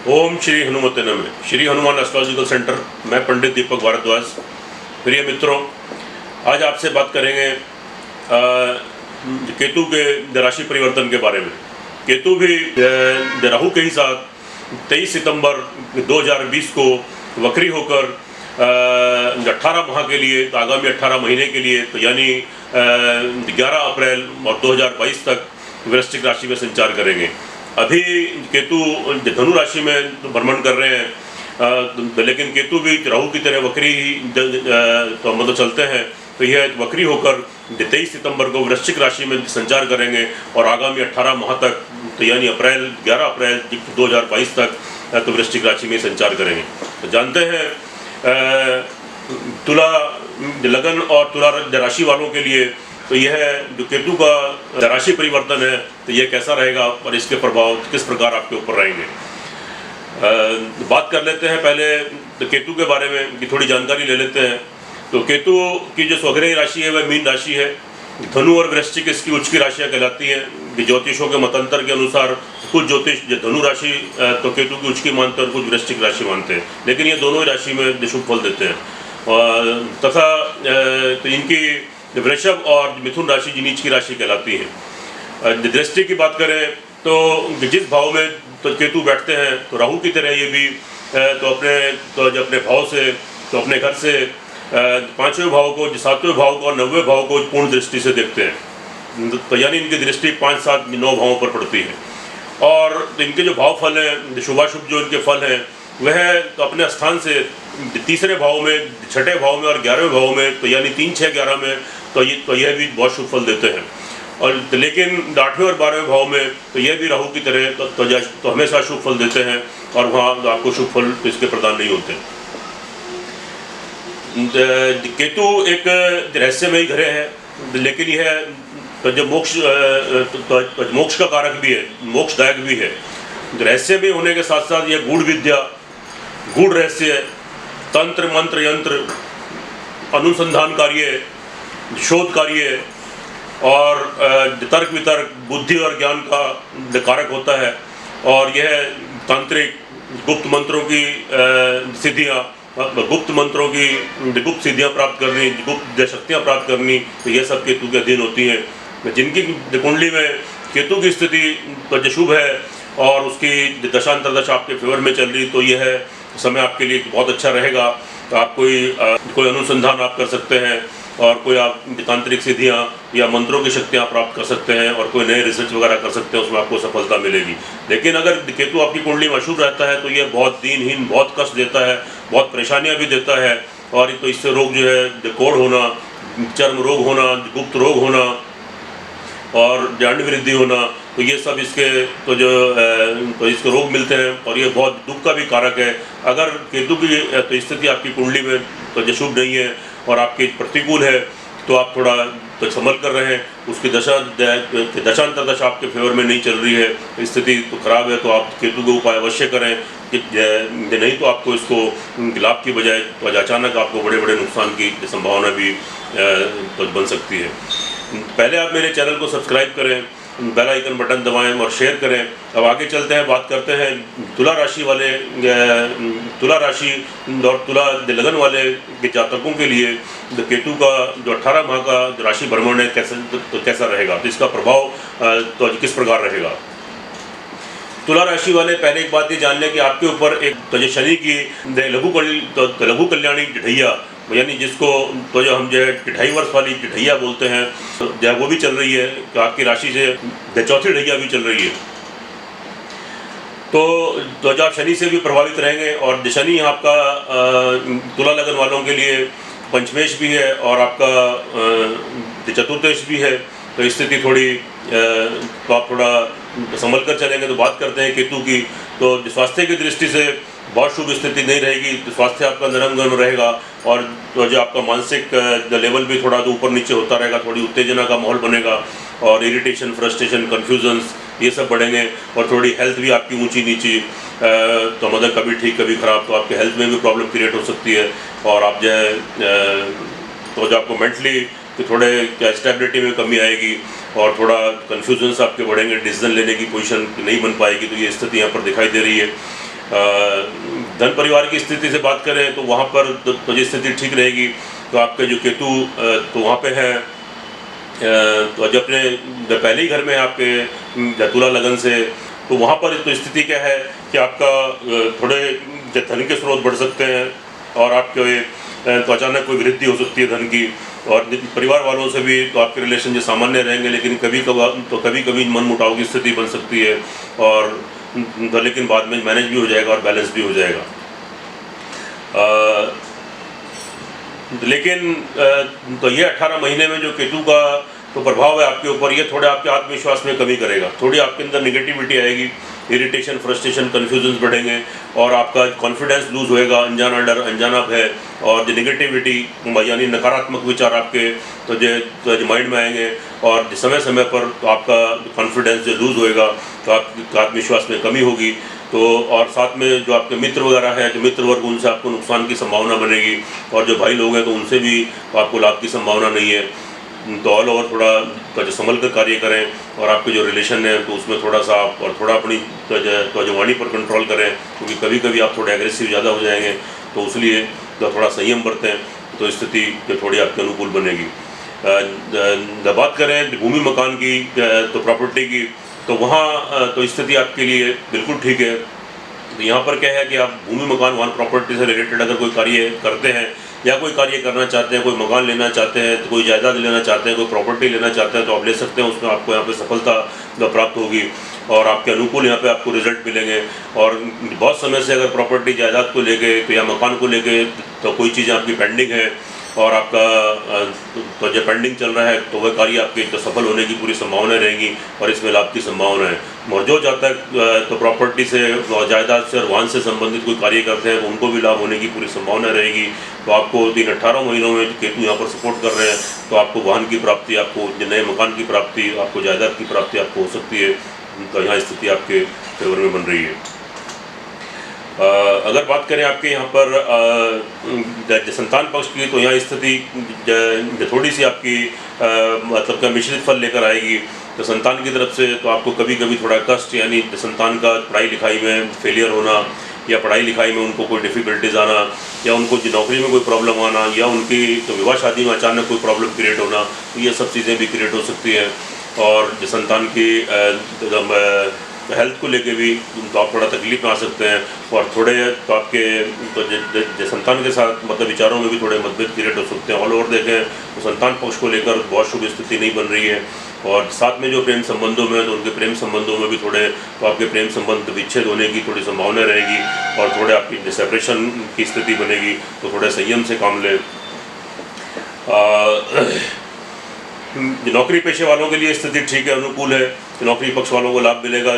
ओम श्री हनुमते नमः। Shri Hanuman astrological centre, मैं पंडित दीपक भारद्वाज। प्रिय मित्रों, आज आपसे बात करेंगे केतु के राशि परिवर्तन के बारे में। केतु भी राहु के ही साथ 23 सितंबर 2020 को वक्री होकर 18 माह के लिए, तो आगामी 18 महीने के लिए, तो यानी 11 अप्रैल और 2022 तक वृश्चिक राशि में संचार करेंगे। अभी केतु धनु राशि में भ्रमण कर रहे हैं, लेकिन केतु भी राहु की तरह वक्री तो मतलब चलते हैं। तो यह वक्री होकर 23 सितंबर को वृश्चिक राशि में संचार करेंगे और आगामी 18 माह तक, तो यानी 11 अप्रैल 2022 तक तो वृश्चिक राशि में संचार करेंगे। तो जानते हैं तुला लगन और तुला राशि वालों के लिए तो यह जो केतु का राशि परिवर्तन है, तो यह कैसा रहेगा और इसके प्रभाव किस प्रकार आपके ऊपर रहेंगे। बात कर लेते हैं पहले तो केतु के बारे में की थोड़ी जानकारी ले लेते हैं। तो केतु की जो स्वग्रही राशि है वह मीन राशि है। धनु और वृश्चिक इसकी उच्च की राशियाँ कहलाती हैं। ज्योतिषों के मतांतर के अनुसार कुछ ज्योतिष धनु राशि तो केतु की उच्च की मानते हैं और कुछ वृश्चिक राशि मानते हैं, लेकिन ये दोनों ही राशि में शुभ फल देते हैं। तथा तो इनकी वृषभ और मिथुन राशि जी नीच की राशि कहलाती है। दृष्टि की बात करें तो जिस भाव में तो केतु बैठते हैं, तो राहु की तरह ये भी तो अपने भाव से, तो अपने घर से 5वें भाव को, 7वें भाव को और 9वें भाव को पूर्ण दृष्टि से देखते हैं। तो यानी इनकी दृष्टि 5, 7, 9 भावों पर पड़ती है। और तो इनके जो भाव फल हैं, शुभाशुभ जो इनके फल हैं, वह तो अपने स्थान से 3रे भाव में, 6ठे भाव में और 11वें भाव में, तो यानी 3, 6, 11 में तो यह भी बहुत शुभ फल देते हैं। और लेकिन 8वें और 12वें भाव में तो यह भी राहु की तरह तो हमेशा शुभ फल देते हैं और वहाँ आपको शुभ फल इसके प्रदान नहीं होते। केतु एक रहस्यमयी ग्रह है, लेकिन यह तो जब मोक्ष का कारक भी है, मोक्षदायक भी है। रहस्यमयी होने के साथ साथ यह गूढ़ विद्या, गूढ़ रहस्य, तंत्र मंत्र यंत्र, अनुसंधान कार्य, शोध कार्य और तर्क वितर्क, बुद्धि और ज्ञान का कारक होता है। और यह तांत्रिक गुप्त मंत्रों की सिद्धियाँ, गुप्त मंत्रों की गुप्त सिद्धियाँ प्राप्त करनी, गुप्त शक्तियाँ प्राप्त करनी, तो यह सब केतु के अधीन होती हैं। जिनकी कुंडली में केतु की स्थिति तो जो शुभ है और उसकी दशांतरदशा आपके फेवर में चल रही, तो यह समय आपके लिए बहुत अच्छा रहेगा। तो आप कोई अनुसंधान आप कर सकते हैं और कोई आप तांत्रिक सिद्धियाँ या मंत्रों की शक्तियाँ प्राप्त कर सकते हैं और कोई नए रिसर्च वगैरह कर सकते हैं, उसमें आपको सफलता मिलेगी। लेकिन अगर केतु आपकी कुंडली में अशुभ रहता है तो यह बहुत दीनहीन, बहुत कष्ट देता है, बहुत परेशानियाँ भी देता है। और तो इससे रोग जो है, कोढ़ होना, चर्म रोग होना, गुप्त रोग होना और जांड वृद्धि होना, तो ये सब इसके तो इसके रोग मिलते हैं और ये बहुत दुख का भी कारक है। अगर केतु की तो स्थिति आपकी कुंडली में तो शुभ नहीं है और आपके प्रतिकूल है, तो आप थोड़ा तो संभल कर रहें। उसकी दशांतरदशा आपके फेवर में नहीं चल रही है, स्थिति तो खराब है, तो आप केतु के उपाय अवश्य करें। नहीं तो आपको इसको लाभ की बजाय तो अचानक आपको बड़े बड़े नुकसान की संभावना भी तो बन सकती है। पहले आप मेरे चैनल को सब्सक्राइब करें, बेल आइकन बटन दबाएं और शेयर करें। अब आगे चलते हैं, बात करते हैं तुला राशि वाले, तुला राशि और तुला लगन वाले के जातकों के लिए केतु का जो 18 माह का जो राशि भ्रमण है कैसा रहेगा, तो इसका प्रभाव तो किस प्रकार रहेगा। तुला राशि वाले, पहले एक बात ये जान लें कि आपके ऊपर एक तो शनि की लघु कल्याणी ढैया, यानी जिसको तो जो हम जो है 2.5 वर्ष वाली ढैया बोलते हैं, जो वो भी चल रही है। तो आपकी राशि से चौथी ढैया भी चल रही है। तो जो आप शनि से भी प्रभावित रहेंगे और शनि आपका तुला लगन वालों के लिए पंचमेश भी है और आपका चतुर्थेश भी है। तो स्थिति थोड़ी तो आप थोड़ा संभल कर चलेंगे। तो बात करते हैं केतु की, तो स्वास्थ्य की दृष्टि से बहुत शुभ स्थिति नहीं रहेगी। तो स्वास्थ्य आपका नरम गरम रहेगा और तो जो आपका मानसिक लेवल भी थोड़ा तो ऊपर नीचे होता रहेगा, थोड़ी उत्तेजना का माहौल बनेगा और इरिटेशन, फ्रस्ट्रेशन, कन्फ्यूजन्स ये सब बढ़ेंगे। और थोड़ी हेल्थ भी आपकी ऊंची नीची, तो मतलब कभी ठीक कभी ख़राब, तो आपके हेल्थ में भी प्रॉब्लम क्रिएट हो सकती है। और आप जो है तो जो आपको मेंटली तो थोड़े स्टेबिलिटी में कमी आएगी और थोड़ा कन्फ्यूजन्स आपके बढ़ेंगे, डिसीजन लेने की पोजीशन नहीं बन पाएगी। तो ये स्थिति यहाँ पर दिखाई दे रही है। धन परिवार की स्थिति से बात करें तो वहाँ पर तो ये स्थिति ठीक रहेगी। तो आपके जो केतु तो वहाँ पे है तो जो अपने जो पहले ही घर में आपके तुला लगन से, तो वहाँ पर तो स्थिति क्या है कि आपका थोड़े धन के स्रोत बढ़ सकते हैं और आपके तो अचानक कोई वृद्धि हो सकती है धन की, और परिवार वालों से भी तो आपके रिलेशन जो सामान्य रहेंगे, लेकिन कभी कभी मनमुटाव की स्थिति बन सकती है, और तो लेकिन बाद में मैनेज भी हो जाएगा और बैलेंस भी हो जाएगा। लेकिन तो ये 18 महीने में जो केतु का तो प्रभाव है आपके ऊपर, ये थोड़े आपके आत्मविश्वास में कमी करेगा, थोड़ी आपके अंदर निगेटिविटी आएगी, इरिटेशन, फ्रस्ट्रेशन, कन्फ्यूजन बढ़ेंगे और आपका कॉन्फिडेंस लूज होएगा, अनजाना डर, अनजाना भय और जो निगेटिविटी यानी नकारात्मक विचार आपके तो जो माइंड में आएंगे, और समय समय पर तो आपका कॉन्फिडेंस जो लूज होएगा तो आपके आत्मविश्वास में कमी होगी। तो और साथ में जो आपके मित्र वगैरह हैं, जो मित्र वर्ग, उनसे आपको नुकसान की संभावना बनेगी, और जो भाई लोग हैं तो उनसे भी तो आपको लाभ की संभावना नहीं है। तो ऑल ओवर थोड़ा जो संभल कर कार्य करें, और आपके जो रिलेशन है तो उसमें थोड़ा सा आप और थोड़ा अपनी तो वाणी पर कंट्रोल करें, क्योंकि कभी कभी आप थोड़े एग्रेसिव ज़्यादा हो जाएंगे, तो इसलिए तो थोड़ा संयम बरतें, तो स्थिति जो थोड़ी आपके अनुकूल बनेगी। बात करें भूमि मकान की तो प्रॉपर्टी की, तो वहाँ तो स्थिति आपके लिए बिल्कुल ठीक है। तो यहाँ पर क्या है कि आप भूमि मकान वाहन प्रॉपर्टी से रिलेटेड अगर कोई कार्य करते हैं या कोई कार्य करना चाहते हैं, कोई मकान लेना चाहते हैं, तो कोई जायदाद लेना चाहते हैं, कोई प्रॉपर्टी लेना चाहते हैं, तो आप ले सकते हैं। उसमें आपको यहाँ पे सफलता प्राप्त होगी और आपके अनुकूल यहाँ पे आपको रिजल्ट मिलेंगे। और बहुत समय से अगर प्रॉपर्टी जायदाद को लेके तो या मकान को लेके तो कोई चीज़ आपकी पेंडिंग है और आपका तो जो पेंडिंग चल रहा है, तो वह कार्य आपके तो सफल होने की पूरी संभावना रहेंगी और इसमें लाभ की संभावना है। और जो जब तक तो प्रॉपर्टी से, जायदाद से और वाहन से संबंधित कोई कार्य करते हैं तो उनको भी लाभ होने की पूरी संभावना रहेगी। तो आपको 18 महीनों में केतु यहाँ पर सपोर्ट कर रहे हैं, तो आपको वाहन की प्राप्ति, आपको नए मकान की प्राप्ति, आपको जायदाद की प्राप्ति आपको हो सकती है। तो यहाँ स्थिति आपके फेवर में बन रही है। अगर बात करें आपके यहाँ पर संतान पक्ष की, तो यहाँ स्थिति थोड़ी सी आपकी मतलब का मिश्रित फल लेकर आएगी। तो संतान की तरफ से तो आपको कभी कभी थोड़ा कष्ट, यानी संतान का पढ़ाई लिखाई में फेलियर होना, या पढ़ाई लिखाई में उनको कोई डिफ़िकल्टीज आना, या उनको नौकरी में कोई प्रॉब्लम आना, या उनकी तो विवाह शादी में अचानक कोई प्रॉब्लम क्रिएट होना, तो ये सब चीज़ें भी क्रिएट हो सकती है। और जो संतान की हेल्थ को लेके भी तो आप थोड़ा तकलीफ में आ सकते हैं, और थोड़े तो आपके तो संतान के साथ मतलब विचारों में भी थोड़े मतभेद क्रिएट हो सकते हैं। ऑल ओवर देखें तो संतान पक्ष को लेकर बहुत शुभ स्थिति नहीं बन रही है। और साथ में जो प्रेम संबंधों में, तो उनके प्रेम संबंधों में भी थोड़े तो आपके प्रेम संबंध विच्छेद होने की थोड़ी संभावना रहेगी, और थोड़े आपकी सेपरेशन की स्थिति बनेगी। तो थोड़े संयम से काम लें। नौकरी पेशे वालों के लिए स्थिति ठीक है, अनुकूल है। कि नौकरी पक्ष वालों को लाभ मिलेगा,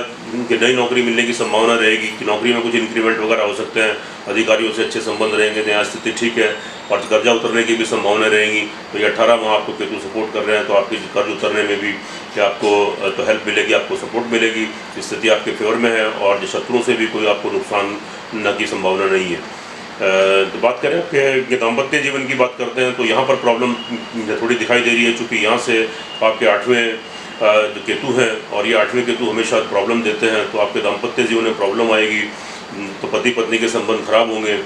कि नई नौकरी मिलने की संभावना रहेगी, कि नौकरी में कुछ इंक्रीमेंट वगैरह हो सकते हैं, अधिकारियों से अच्छे संबंध रहेंगे, तो यहाँ स्थिति ठीक है। और कर्जा उतरने की भी संभावना रहेगी। तो ये 18 माह आपको केतु सपोर्ट कर रहे हैं, तो आपके कर्ज उतरने में भी कि आपको तो हेल्प मिलेगी, आपको सपोर्ट मिलेगी, स्थिति आपके फेवर में है, और जो शत्रुओं से भी कोई आपको नुकसान न की संभावना नहीं है। तो बात करें आपके दाम्पत्य जीवन की बात करते हैं, तो यहाँ पर प्रॉब्लम थोड़ी दिखाई दे रही है, चूँकि यहाँ से आपके 8वें जो केतु हैं, और ये 8वें केतु हमेशा प्रॉब्लम देते हैं। तो आपके दाम्पत्य जीवन में प्रॉब्लम आएगी, तो पति पत्नी के संबंध खराब होंगे,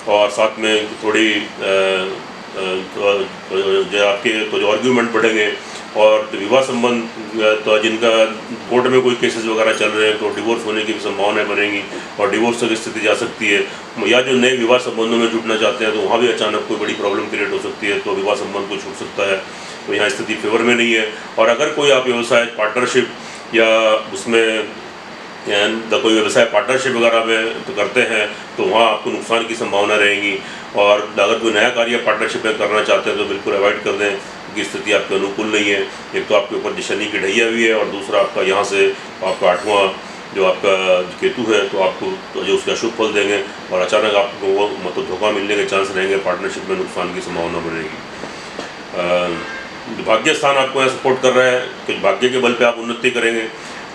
और साथ में थोड़ी जो आपके तो जो आर्ग्यूमेंट बढ़ेंगे, और विवाह संबंध तो जिनका कोर्ट में कोई केसेस वगैरह चल रहे हैं तो डिवोर्स होने की भी संभावनाएं बनेंगी, और डिवोर्स तक स्थिति जा सकती है। या जो नए विवाह संबंधों में जुड़ना चाहते हैं तो वहाँ भी अचानक कोई बड़ी प्रॉब्लम क्रिएट हो सकती है, तो विवाह संबंध को छूट सकता है। तो यहाँ स्थिति फेवर में नहीं है। और अगर कोई आप व्यवसाय पार्टनरशिप या उसमें कोई व्यवसाय पार्टनरशिप वगैरह में तो करते हैं, तो वहाँ आपको नुकसान की संभावना रहेगी। और अगर कोई नया कार्य पार्टनरशिप में करना चाहते हैं तो बिल्कुल अवॉइड कर दें, क्योंकि स्थिति आपके अनुकूल नहीं है। एक तो आपके ऊपर शनि की ढैया भी है, और दूसरा आपका यहाँ से आपका 8वां जो आपका केतु है, तो आपको तो जो उसका शुभ फल देंगे, और अचानक आपको वो मतलब धोखा मिलने के चांस रहेंगे, पार्टनरशिप में नुकसान की संभावना बनेगी। भाग्य स्थान आपको यहाँ सपोर्ट कर रहा है कि भाग्य के बल पे आप उन्नति करेंगे,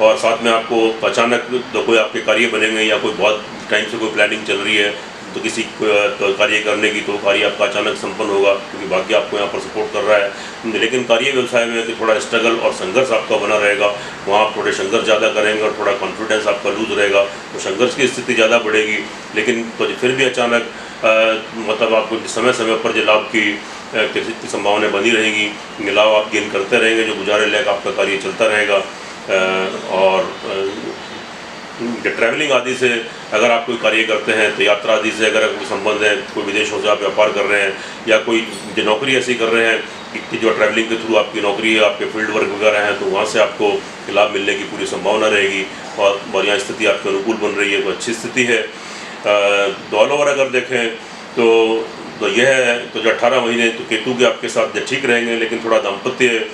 और साथ में आपको अचानक कोई आपके कार्य बनेंगे, या कोई बहुत टाइम से कोई प्लानिंग चल रही है तो किसी तो कार्य करने की, तो कार्य आपका अचानक संपन्न होगा क्योंकि भाग्य आपको यहाँ पर सपोर्ट कर रहा है। लेकिन कार्य व्यवसाय में कि थोड़ा स्ट्रगल और संघर्ष आपका बना रहेगा, वहाँ आप थोड़े संघर्ष ज़्यादा करेंगे और थोड़ा कॉन्फिडेंस आपका लूज रहेगा, तो संघर्ष की स्थिति ज़्यादा बढ़ेगी। लेकिन तो फिर भी अचानक मतलब आपको समय समय पर जो लाभ की संभावनाएं बनी रहेंगी, लाभ आप गेन करते रहेंगे, जो गुजारे लायक आपका कार्य चलता रहेगा। और ट्रैवलिंग आदि से अगर आप कोई कार्य करते हैं तो यात्रा आदि से अगर कोई संबंध है, कोई विदेशों से आप व्यापार कर रहे हैं या कोई जो नौकरी ऐसी कर रहे हैं कि जो ट्रैवलिंग के थ्रू आपकी नौकरी है, आपके फील्ड वर्क वगैरह हैं, तो वहाँ से आपको लाभ मिलने की पूरी संभावना रहेगी और बढ़िया स्थिति आपके अनुकूल बन रही है, तो अच्छी स्थिति है। तो ऑल ओवर अगर देखें तो यह है, तो जो 18 महीने तो केतु के आपके साथ ठीक रहेंगे, लेकिन थोड़ा दाम्पत्य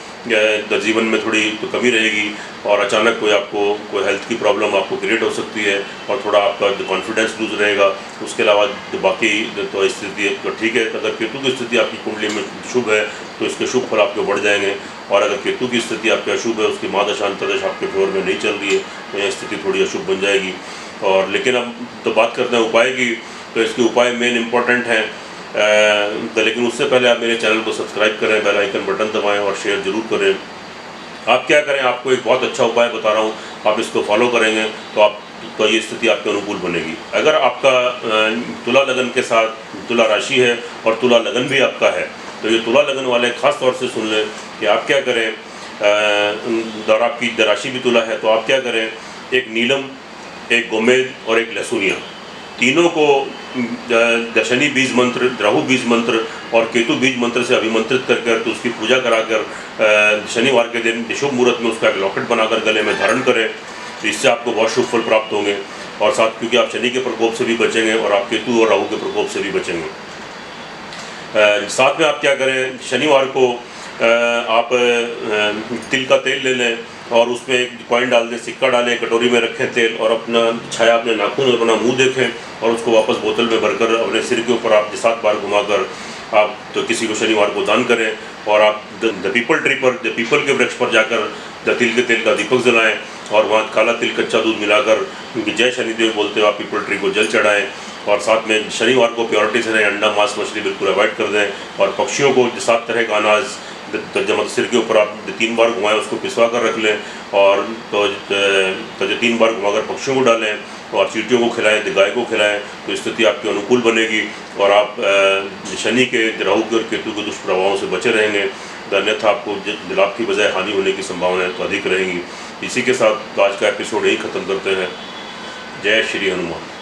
जीवन में थोड़ी तो कमी रहेगी और अचानक कोई हेल्थ की प्रॉब्लम आपको क्रिएट हो सकती है और थोड़ा आपका जो कॉन्फिडेंस लूज रहेगा। उसके अलावा जो बाकी तो स्थिति तो ठीक है। अगर केतु की स्थिति आपकी कुंडली में शुभ है तो इसके शुभ फल आपके बढ़ जाएंगे, और अगर केतु की स्थिति आपके अशुभ है, उसकी महादशा अंतर्दश आपके फेवर में नहीं चल रही है, तो यह स्थिति थोड़ी अशुभ बन जाएगी। और लेकिन अब तो बात करते हैं उपाय की, तो इसके उपाय मेन इंपॉर्टेंट हैं। तो लेकिन उससे पहले आप मेरे चैनल को सब्सक्राइब करें, बेल आइकन बटन दबाएं और शेयर जरूर करें। आप क्या करें, आपको एक बहुत अच्छा उपाय बता रहा हूँ, आप इसको फॉलो करेंगे तो ये स्थिति आपके अनुकूल बनेगी। अगर आपका तुला लगन के साथ तुला राशि है और तुला लगन भी आपका है, तो ये तुला लगन वाले खास तौर से सुन लें कि आप क्या करें। और आपकी राशि भी तुला है तो आप क्या करें, एक नीलम, एक गोमेद और एक लहसुनिया, तीनों को दशनी बीज मंत्र, राहु बीज मंत्र और केतु बीज मंत्र से अभिमंत्रित कर तो उसकी पूजा कराकर शनिवार के दिन शुभ मुहूर्त में उसका एक लॉकेट बनाकर गले में धारण करें, तो इससे आपको बहुत शुभ फल प्राप्त होंगे। और साथ क्योंकि आप शनि के प्रकोप से भी बचेंगे और आप केतु और राहु के प्रकोप से भी बचेंगे। साथ में आप क्या करें, शनिवार को आप तिल का तेल ले लें और उसमें एक कॉइन डाल दें, सिक्का डालें, कटोरी में रखें तेल, और अपना छाया अपने नाखून और अपना मुंह देखें और उसको वापस बोतल में भरकर अपने सिर के ऊपर आप 7 बार घुमाकर आप तो किसी को शनिवार को दान करें। और आप द पीपल ट्री पर, द पीपल के वृक्ष पर जाकर तिल के तेल का दीपक जलाएं और वहाँ काला तिल कच्चा दूध मिलाकर जय शनिदेव बोलते हुए आप पीपल ट्री को जल चढ़ाएं। और साथ में शनिवार को प्योरिटी से रहें, अंडा मांस मछली बिल्कुल अवॉइड कर दें। और पक्षियों को 7 तरह का अनाज जब सिर के ऊपर आप 3 बार घुमाएं, उसको पिसवा कर रख लें और तो जो 3 बार घुमाकर पक्षियों को डालें और चींटियों को खिलाएं, गाय को खिलाएं, तो स्थिति आपकी अनुकूल बनेगी और आप शनि के, राहु के और केतु के दुष्प्रभावों से बचे रहेंगे। अन्यथा आपको लाभ की बजाय हानि होने की संभावनाएं तो अधिक रहेंगी। इसी के साथ तो आज का एपिसोड यही ख़त्म करते हैं। जय श्री हनुमान।